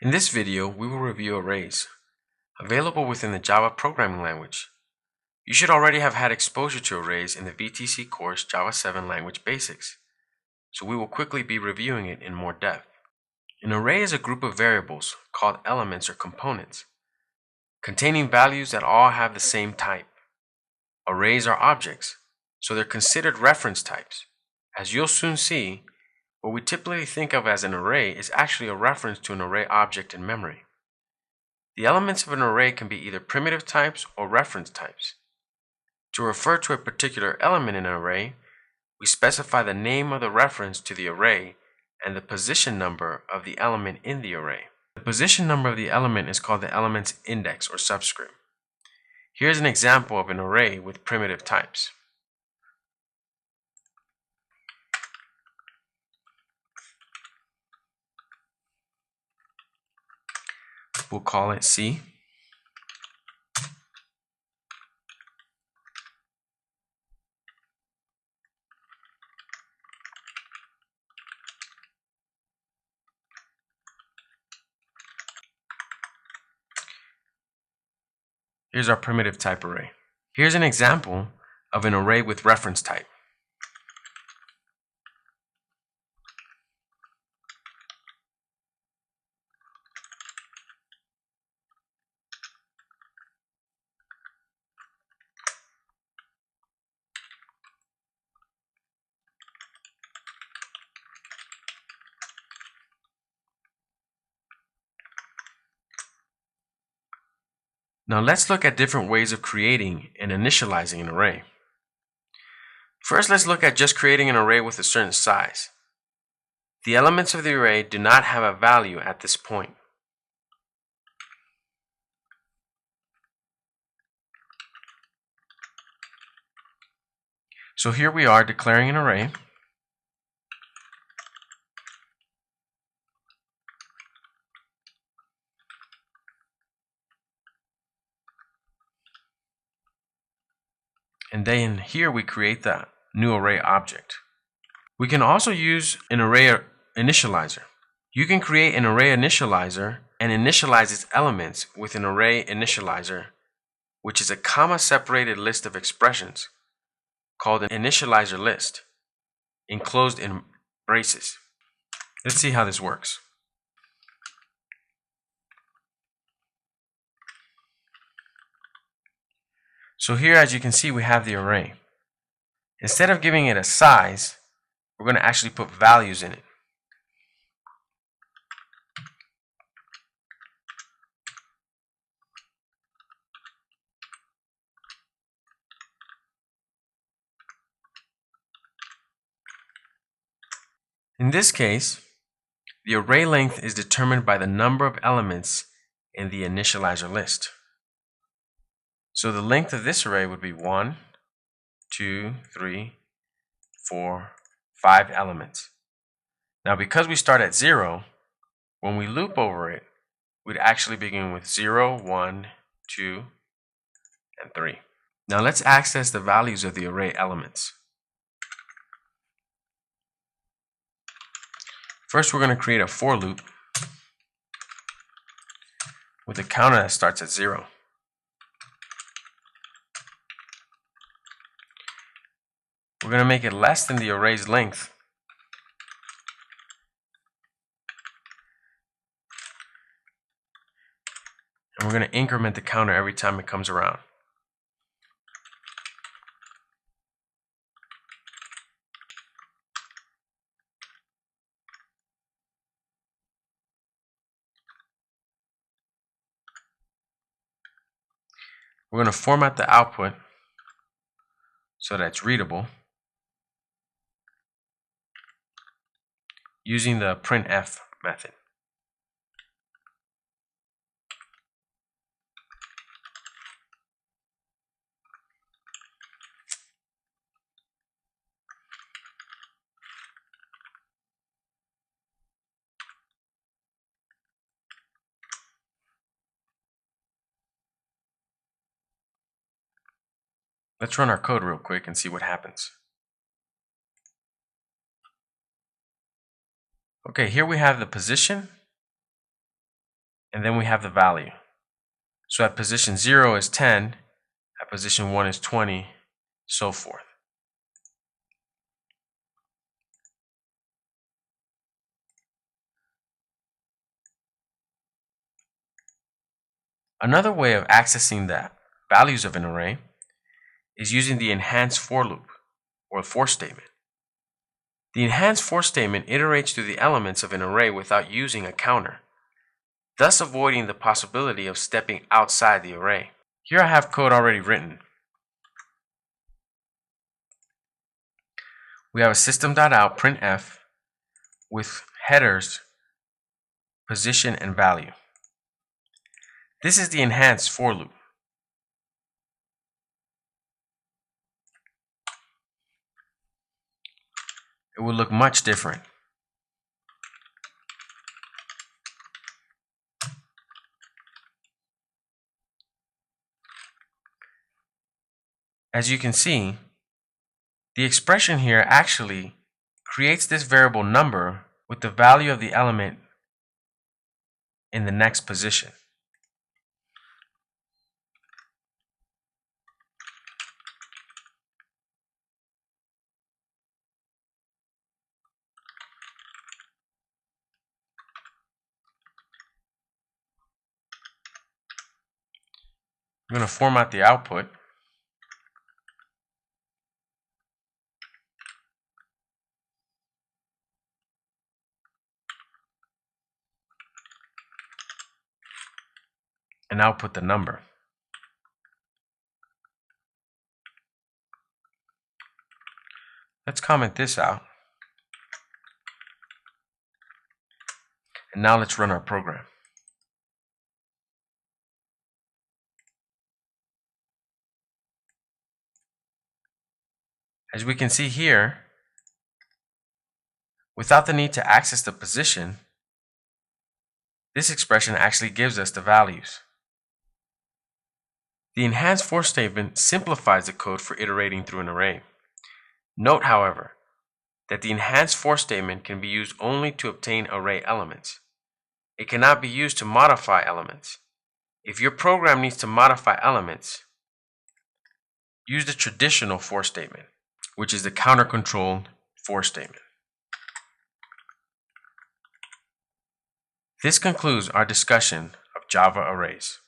In this video, we will review arrays, available within the Java programming language. You should already have had exposure to arrays in the VTC course Java 7 Language Basics, so we will quickly be reviewing it in more depth. An array is a group of variables, called elements or components, containing values that all have the same type. Arrays are objects, so they're considered reference types. As you'll soon see, what we typically think of as an array is actually a reference to an array object in memory. The elements of an array can be either primitive types or reference types. To refer to a particular element in an array, we specify the name of the reference to the array and the position number of the element in the array. The position number of the element is called the element's index or subscript. Here's an example of an array with primitive types. We'll call it C. Here's our primitive type array. Here's an example of an array with reference type. Now let's look at different ways of creating and initializing an array. First, let's look at just creating an array with a certain size. The elements of the array do not have a value at this point. So here we are declaring an array. And then here we create the new array object. We can also use an array initializer. You can create an array initializer and initialize its elements with an array initializer, which is a comma-separated list of expressions called an initializer list, enclosed in braces. Let's see how this works. So here, as you can see, we have the array. Instead of giving it a size, we're going to actually put values in it. In this case, the array length is determined by the number of elements in the initializer list. So the length of this array would be 1, 2, 3, 4, 5 elements. Now because we start at 0, when we loop over it, we'd actually begin with 0, 1, 2, and 3. Now let's access the values of the array elements. First, we're going to create a for loop with a counter that starts at 0. We're going to make it less than the array's length. And we're going to increment the counter every time it comes around. We're going to format the output so that it's readable using the printf method. Let's run our code real quick and see what happens. Okay, here we have the position and then we have the value. So at position 0 is 10, at position 1 is 20, so forth. Another way of accessing the values of an array is using the enhanced for loop, or for statement. The enhanced for statement iterates through the elements of an array without using a counter, thus avoiding the possibility of stepping outside the array. Here I have code already written. We have a system.out printf with headers, position, and value. This is the enhanced for loop. It will look much different. As you can see, the expression here actually creates this variable number with the value of the element in the next position. I'm going to format the output. And output the number. Let's comment this out. And now let's run our program. As we can see here, without the need to access the position, this expression actually gives us the values. The enhanced for statement simplifies the code for iterating through an array. Note, however, that the enhanced for statement can be used only to obtain array elements. It cannot be used to modify elements. If your program needs to modify elements, use the traditional for statement, which is the counter-controlled for statement. This concludes our discussion of Java arrays.